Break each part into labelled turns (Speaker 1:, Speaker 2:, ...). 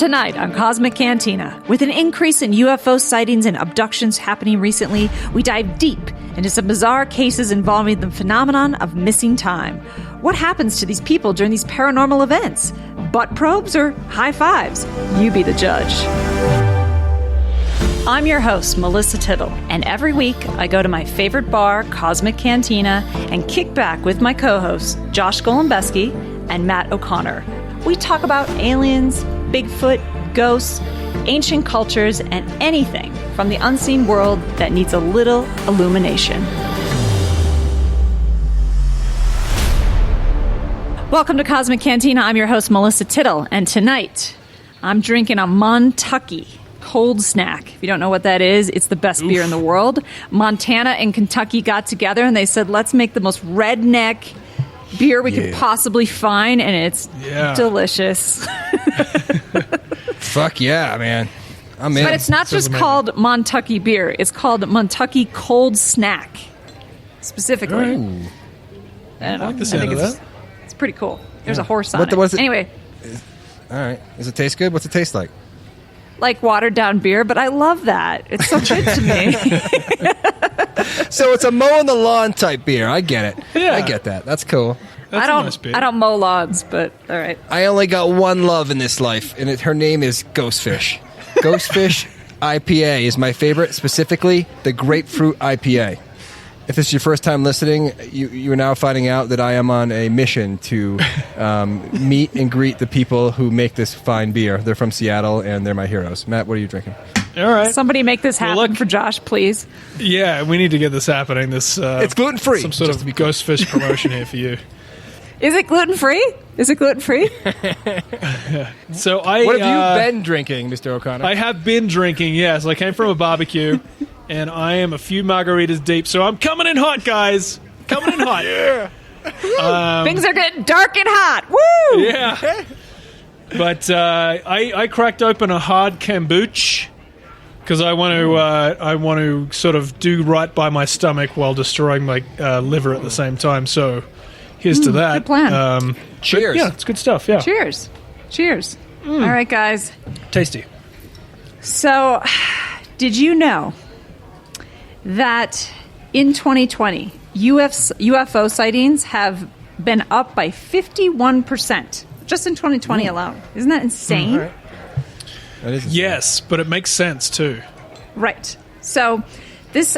Speaker 1: Tonight on Cosmic Cantina, with an increase in UFO sightings and abductions happening recently, we dive deep into some bizarre cases involving the phenomenon of missing time. What happens to these people during these paranormal events? Butt probes or high fives? You be the judge. I'm your host, Melissa Tittle, and every week I go to my favorite bar, Cosmic Cantina, and kick back with my co-hosts, Josh Golombeski and Matt O'Connor. We talk about aliens, Bigfoot, ghosts, ancient cultures, and anything from the unseen world that needs a little illumination. Welcome to Cosmic Cantina. I'm your host, Melissa Tittle, and tonight I'm drinking a Montucky cold snack. If you don't know what that is, it's the best beer in the world. Montana and Kentucky got together and they said, let's make the most redneck beer we could possibly find, and it's delicious.
Speaker 2: Fuck yeah, man. I'm in.
Speaker 1: But it's not just called Montucky beer. It's called Montucky Cold Snack, specifically.
Speaker 2: Ooh.
Speaker 1: I don't know.
Speaker 3: I like the sound of that.
Speaker 1: It's pretty cool. There's a horse on it. Anyway.
Speaker 2: All right. Does it taste good? What's it taste like?
Speaker 1: Like watered down beer, but I love that. It's so good to me.
Speaker 2: So it's a mowing the lawn type beer. I get it.
Speaker 3: Yeah.
Speaker 2: I get that. That's cool.
Speaker 3: That's a nice beer.
Speaker 1: I don't mow lawns, but all right.
Speaker 2: I only got one love in this life, and her name is Ghostfish. Ghostfish IPA is my favorite, specifically the grapefruit IPA. If this is your first time listening, you are now finding out that I am on a mission to meet and greet the people who make this fine beer. They're from Seattle, and they're my heroes. Matt, what are you drinking?
Speaker 3: All right.
Speaker 1: Somebody make this happen for Josh, please.
Speaker 3: Yeah, we need to get this happening.
Speaker 2: It's gluten-free.
Speaker 3: Some sort of Ghostfish promotion here for you.
Speaker 1: Is it gluten-free? Is it gluten-free?
Speaker 3: So
Speaker 2: what have you been drinking, Mr. O'Connor?
Speaker 3: I have been drinking, yes. I came from a barbecue, and I am a few margaritas deep, so I'm coming in hot, guys. Coming in hot.
Speaker 2: Yeah.
Speaker 1: Things are getting dark and hot. Woo!
Speaker 3: Yeah. But I cracked open a hard kombucha because I want to sort of do right by my stomach while destroying my liver at the same time. So here's to that.
Speaker 1: Good plan.
Speaker 2: Cheers.
Speaker 3: Yeah, it's good stuff. Yeah.
Speaker 1: Cheers. Cheers. All right, guys.
Speaker 3: Tasty.
Speaker 1: So, did you know that in 2020, UFO sightings have been up by 51%? Just in 2020 alone. Isn't that insane?
Speaker 2: Right. That is insane.
Speaker 3: Yes, but it makes sense too.
Speaker 1: Right. So this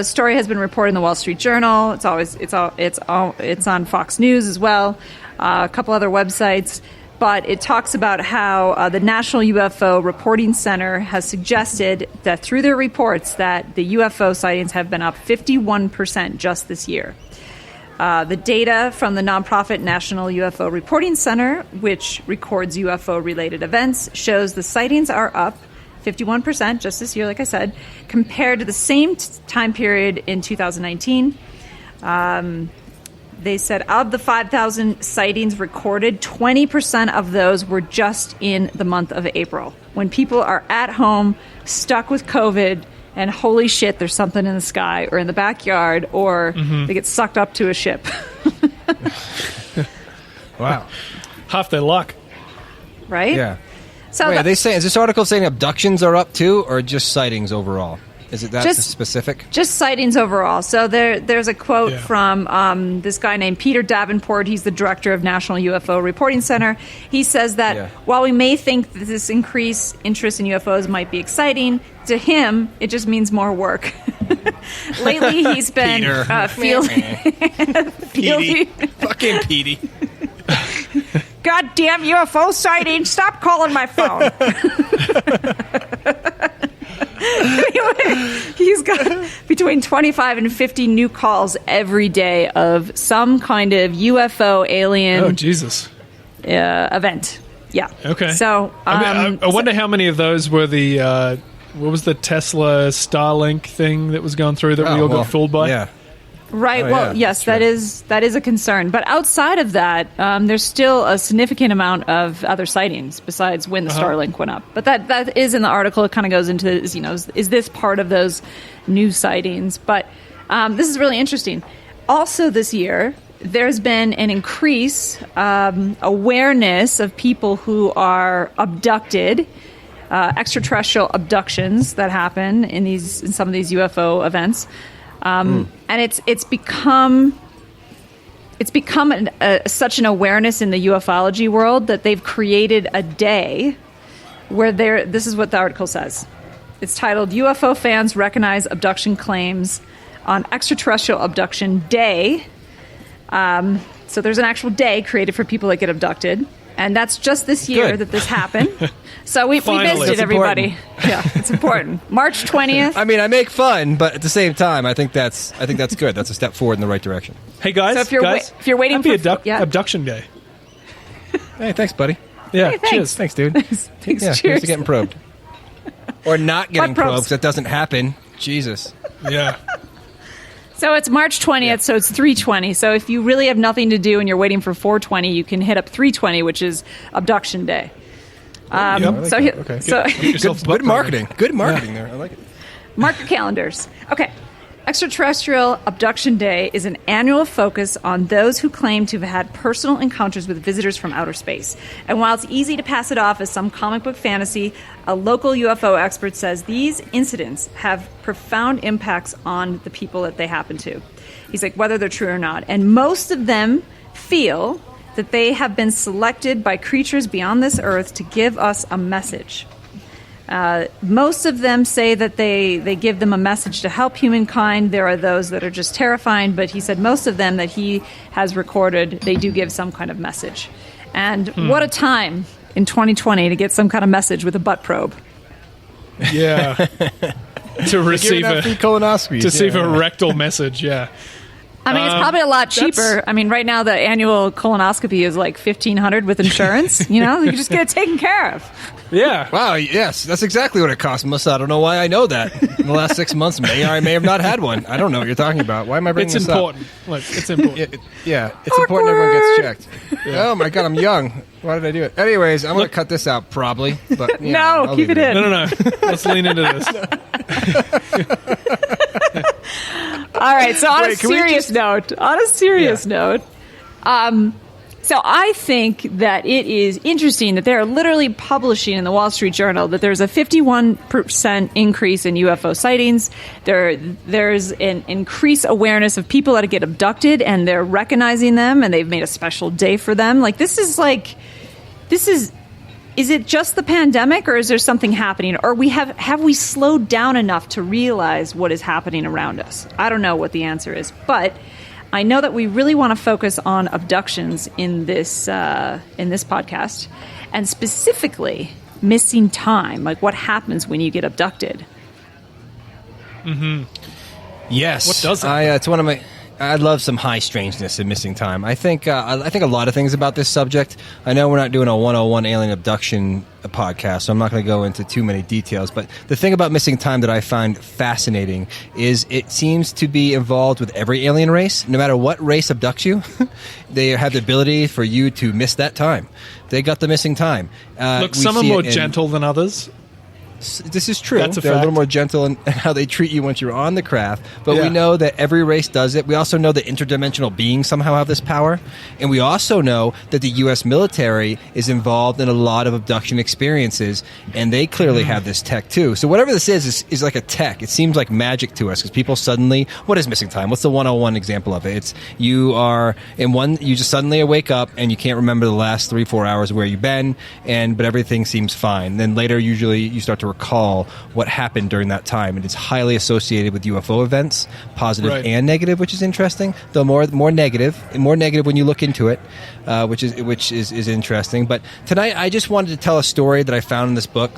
Speaker 1: story has been reported in the Wall Street Journal. It's on Fox News as well, a couple other websites. But it talks about how the National UFO Reporting Center has suggested that through their reports that the UFO sightings have been up 51% just this year. The data from the nonprofit National UFO Reporting Center, which records UFO-related events, shows the sightings are up 51% just this year, like I said, compared to the same time period in 2019. They said of the 5,000 sightings recorded, 20% of those were just in the month of April, when people are at home, stuck with COVID, and holy shit, there's something in the sky or in the backyard, or they get sucked up to a ship.
Speaker 2: Wow.
Speaker 3: Half their luck.
Speaker 1: Right?
Speaker 2: Yeah.
Speaker 1: So
Speaker 2: Wait, is this article saying abductions are up too, or just sightings overall? Is it that specific?
Speaker 1: Just sightings overall. So there's a quote from this guy named Peter Davenport. He's the director of National UFO Reporting Center. He says that while we may think that this increased interest in UFOs might be exciting, to him, it just means more work. Lately, he's been fielding...
Speaker 2: Fucking Petey.
Speaker 1: Goddamn UFO sighting! Stop calling my phone. Anyway, he's got between 25 and 50 new calls every day of some kind of UFO alien event. Yeah.
Speaker 3: Okay.
Speaker 1: So
Speaker 3: I wonder how many of those were the what was the Tesla Starlink thing that was going through that we all got fooled by?
Speaker 2: Yeah.
Speaker 1: Right. Yes, that is a concern. But outside of that, there's still a significant amount of other sightings besides when the Starlink went up. But that is in the article. It kind of goes into, is this part of those new sightings? But this is really interesting. Also this year, there's been an increase awareness of people who are abducted, extraterrestrial abductions that happen in some of these UFO events, and it's become such an awareness in the ufology world that they've created a day where this is what the article says. It's titled "UFO Fans Recognize Abduction Claims on Extraterrestrial Abduction Day." So there's an actual day created for people that get abducted, and that's just this year that this happened. So we missed it, everybody. Yeah, it's important. March 20th.
Speaker 2: I mean, I make fun, but at the same time, I think that's good. That's a step forward in the right direction.
Speaker 3: Hey guys,
Speaker 1: so if you're waiting
Speaker 3: happy
Speaker 1: for
Speaker 3: abduction day.
Speaker 2: Hey, thanks, buddy.
Speaker 3: Yeah,
Speaker 1: hey, thanks.
Speaker 3: Cheers.
Speaker 2: Thanks, dude.
Speaker 1: Thanks,
Speaker 2: Cheers to getting probed. Or not getting probed, because that doesn't happen. Jesus.
Speaker 3: Yeah.
Speaker 1: So it's March 20th, so it's 3:20. So if you really have nothing to do and you're waiting for 4:20, you can hit up 3:20, which is abduction day.
Speaker 2: Good marketing. Good marketing there. I like it.
Speaker 1: Mark your calendars. Okay. Extraterrestrial Abduction Day is an annual focus on those who claim to have had personal encounters with visitors from outer space. And while it's easy to pass it off as some comic book fantasy, a local UFO expert says these incidents have profound impacts on the people that they happen to. He's like, whether they're true or not. And most of them feel that they have been selected by creatures beyond this earth to give us a message. Most of them say that they give them a message to help humankind. There are those that are just terrifying, but he said most of them that he has recorded, they do give some kind of message. And what a time in 2020 to get some kind of message with a butt probe.
Speaker 3: Yeah. To receive a rectal message, yeah.
Speaker 1: I mean, it's probably a lot cheaper. I mean, right now the annual colonoscopy is like $1,500 with insurance. You know, you just get it taken care of.
Speaker 3: Yeah.
Speaker 2: Wow. Yes, that's exactly what it costs, Melissa. I don't know why I know that. In the last 6 months, I may have not had one. I don't know what you're talking about. Why am I bringing this
Speaker 3: important.
Speaker 2: up?
Speaker 3: Look, it's important.
Speaker 2: It's important everyone gets checked. Yeah. Oh my God, I'm young. Why did I do it? Anyways, I'm going to cut this out probably. But
Speaker 1: no, keep it in.
Speaker 3: No. Let's lean into this.
Speaker 1: All right, so on a serious note, so I think that it is interesting that they're literally publishing in the Wall Street Journal that there's a 51% increase in UFO sightings. There's an increased awareness of people that get abducted, and they're recognizing them, and they've made a special day for them. Is it just the pandemic, or is there something happening? Or have we slowed down enough to realize what is happening around us? I don't know what the answer is, but I know that we really want to focus on abductions in this podcast, and specifically missing time, like what happens when you get abducted.
Speaker 3: Mm-hmm.
Speaker 2: Yes.
Speaker 3: What does it?
Speaker 2: It's one of my. I love some high strangeness and missing time. I think a lot of things about this subject. I know we're not doing a 101 alien abduction podcast, so I'm not going to go into too many details. But the thing about missing time that I find fascinating is it seems to be involved with every alien race. No matter what race abducts you, they have the ability for you to miss that time. They got the missing time.
Speaker 3: Look, some are more gentle than others.
Speaker 2: This is true.
Speaker 3: That's a
Speaker 2: They're
Speaker 3: fact.
Speaker 2: a little more gentle in how they treat you once you're on the craft. But
Speaker 3: Yeah.
Speaker 2: we know that every race does it. We also know that interdimensional beings somehow have this power. And we also know that the U.S. military is involved in a lot of abduction experiences. And they clearly have this tech, too. So whatever this is like a tech. It seems like magic to us because people suddenly... What is missing time? What's the 101 example of it? It's you just suddenly wake up and you can't remember the last 3-4 hours where you've been, but everything seems fine. Then later, usually, you start to recall what happened during that time, and it's highly associated with UFO events, positive and negative, which is interesting. Though more negative when you look into it, which is interesting. But tonight, I just wanted to tell a story that I found in this book.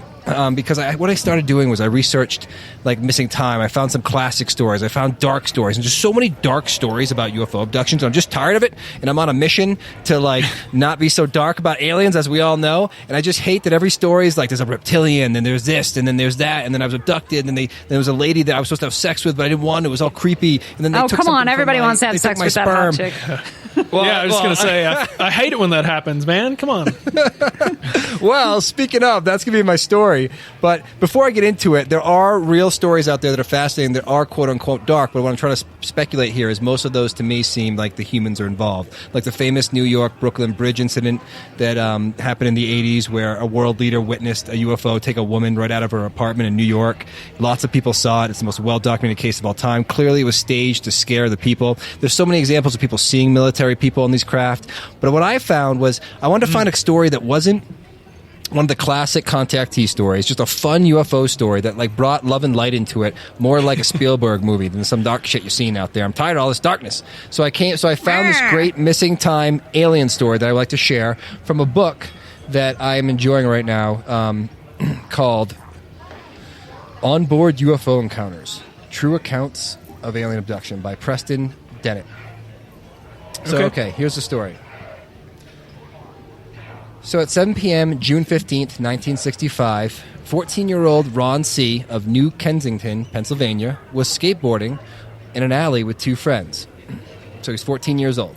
Speaker 2: Because what I started doing was I researched like missing time. I found some classic stories. I found dark stories, and just so many dark stories about UFO abductions. I'm just tired of it, and I'm on a mission to like not be so dark about aliens, as we all know. And I just hate that every story is like there's a reptilian, then there's this, and then there's that, and then I was abducted, and then there was a lady that I was supposed to have sex with, but I didn't want. It was all creepy. And then they took
Speaker 1: come on,
Speaker 3: something
Speaker 1: everybody wants to have sex with that hot chick.
Speaker 3: I was just going to say, I hate it when that happens, man. Come on.
Speaker 2: Well, speaking of, that's going to be my story. story. But before I get into it, there are real stories out there that are fascinating that are quote-unquote dark. But what I'm trying to speculate here is most of those to me seem like the humans are involved. Like the famous New York-Brooklyn Bridge incident that happened in the 80s where a world leader witnessed a UFO take a woman right out of her apartment in New York. Lots of people saw it. It's the most well-documented case of all time. Clearly, it was staged to scare the people. There's so many examples of people seeing military people in these craft. But what I found was I wanted to find a story that wasn't one of the classic contactee stories, just a fun UFO story that like brought love and light into it, more like a Spielberg movie than some dark shit you're seeing out there. I'm tired of all this darkness. So I found this great missing time alien story that I would like to share from a book that I am enjoying right now called Onboard UFO Encounters, True Accounts of Alien Abduction by Preston Dennett. So, okay, here's the story. So at 7 p.m., June 15th, 1965, 14-year-old Ron C. of New Kensington, Pennsylvania, was skateboarding in an alley with two friends. So he's 14 years old.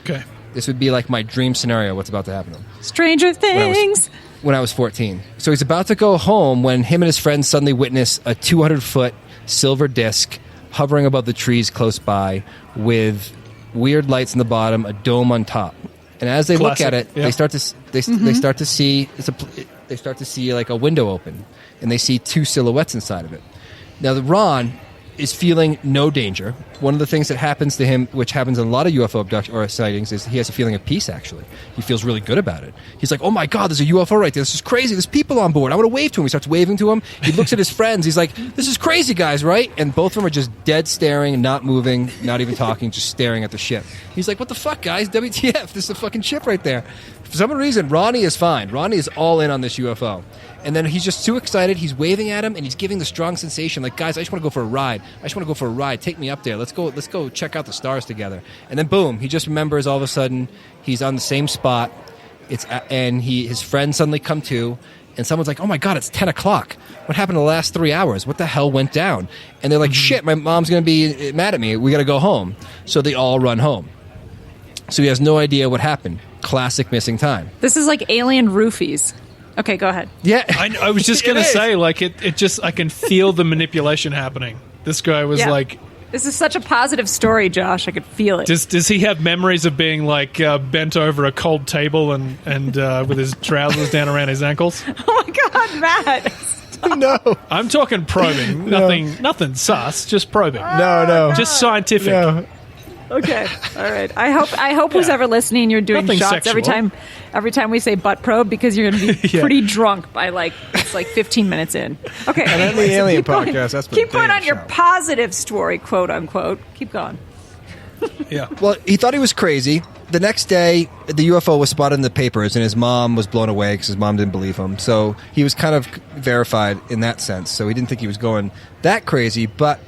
Speaker 3: Okay.
Speaker 2: This would be like my dream scenario, what's about to happen to him.
Speaker 1: Stranger Things!
Speaker 2: When I was 14. So he's about to go home when him and his friends suddenly witness a 200-foot silver disc hovering above the trees close by with weird lights in the bottom, a dome on top. And as they look at it, they start to see like a window open, and they see two silhouettes inside of it. Now, the Ron is feeling no danger. One of the things that happens to him, which happens in a lot of UFO abduction or sightings, is he has a feeling of peace, actually. He feels really good about it. He's like, oh my God, there's a UFO right there. This is crazy. There's people on board. I want to wave to him. He starts waving to him. He looks at his friends. He's like, this is crazy, guys, right? And both of them are just dead staring, not moving, not even talking, just staring at the ship. He's like, what the fuck, guys? WTF? This is a fucking ship right there. For some reason, Ronnie is fine. Ronnie is all in on this UFO. And then he's just too excited. He's waving at him, and he's giving the strong sensation, like, guys, I just want to go for a ride. I just want to go for a ride. Take me up there. Let's go check out the stars together. And then, boom, he just remembers all of a sudden he's on the same spot. His friends suddenly come to, and someone's like, oh, my God, it's 10 o'clock. What happened in the last 3 hours? What the hell went down? And they're like, shit, my mom's going to be mad at me. We got to go home. So they all run home. So he has no idea what happened. Classic missing time.
Speaker 1: This is like alien roofies. Okay, go ahead.
Speaker 2: Yeah.
Speaker 3: I was just going to say, like, it just, I can feel the manipulation happening. This guy was like...
Speaker 1: This is such a positive story, Josh. I could feel it.
Speaker 3: Does he have memories of being, like, bent over a cold table and with his trousers down around his ankles?
Speaker 1: Oh, my God, Matt.
Speaker 2: No.
Speaker 3: I'm talking probing. Nothing sus, just probing.
Speaker 2: No.
Speaker 3: Just scientific.
Speaker 2: No.
Speaker 1: Okay, all right. I hope who's ever listening, you're doing
Speaker 3: Nothing
Speaker 1: shots
Speaker 3: sexual.
Speaker 1: every time we say butt probe because you're going to be pretty drunk by it's 15 minutes in. Okay,
Speaker 4: And then the alien podcast. That's
Speaker 1: keep going on your positive story, quote unquote. Keep going.
Speaker 3: Yeah.
Speaker 2: Well, he thought he was crazy. The next day, the UFO was spotted in the papers, and his mom was blown away because his mom didn't believe him. So he was kind of verified in that sense. So he didn't think he was going that crazy, but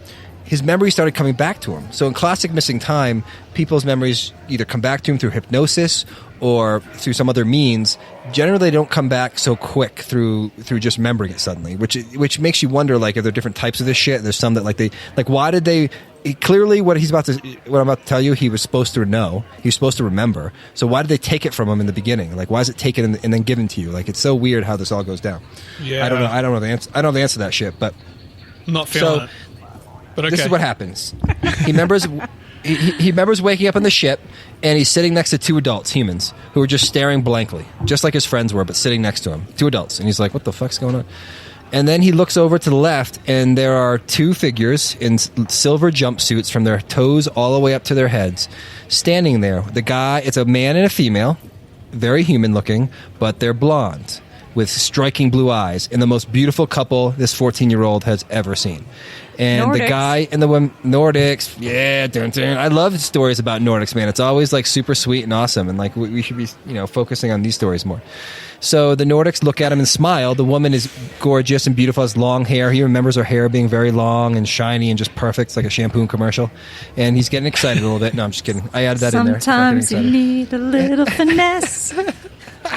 Speaker 2: his memories started coming back to him. So in classic missing time, people's memories either come back to him through hypnosis or through some other means. Generally, they don't come back so quick through just remembering it suddenly, which makes you wonder, like, if there are different types of this shit. There's some that why did they... Clearly, what I'm about to tell you, he was supposed to know. He was supposed to remember. So why did they take it from him in the beginning? Like, why is it taken and then given to you? Like, it's so weird how this all goes down.
Speaker 3: Yeah.
Speaker 2: I don't know the answer. I don't know the answer to that shit, but...
Speaker 3: I'm not feeling it. But okay.
Speaker 2: This is what happens. He remembers he remembers waking up on the ship, and he's sitting next to two adults, humans, who are just staring blankly, just like his friends were, but sitting next to him. Two adults. And he's like, what the fuck's going on? And then he looks over to the left, and there are two figures in silver jumpsuits from their toes all the way up to their heads, standing there. The guy, it's a man and a female, very human looking, but they're blonde, with striking blue eyes, and the most beautiful couple this 14-year-old has ever seen. And
Speaker 1: Nordics.
Speaker 2: The guy and the woman, Nordics, yeah, dun, dun. I love stories about Nordics, man. It's always like super sweet and awesome, and like we should be, focusing on these stories more. So the Nordics look at him and smile. The woman is gorgeous and beautiful, has long hair. He remembers her hair being very long and shiny and just perfect. It's like a shampoo commercial. And he's getting excited a little bit. No, I'm just kidding. I added that in there.
Speaker 1: Sometimes you need a little finesse.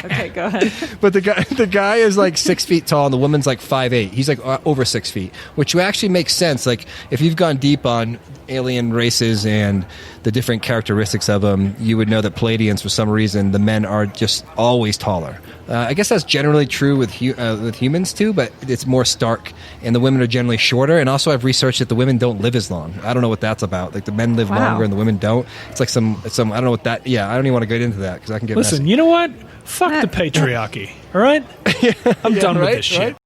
Speaker 1: Okay, go ahead.
Speaker 2: But the guy is like 6 feet tall, and the woman's like 5'8". He's like over 6 feet, which actually makes sense. Like if you've gone deep on alien races and the different characteristics of them, you would know that Pleiadians, for some reason, the men are just always taller. I guess that's generally true with humans too, but it's more stark, and the women are generally shorter. And also, I've researched that the women don't live as long. I don't know what that's about. Like the men live longer and the women don't. It's like some I don't know what that. Yeah, I don't even want to get into that because I can get.
Speaker 3: Listen,
Speaker 2: messy.
Speaker 3: you know what? Fuck the patriarchy. All right, I'm done with this shit.
Speaker 2: Right?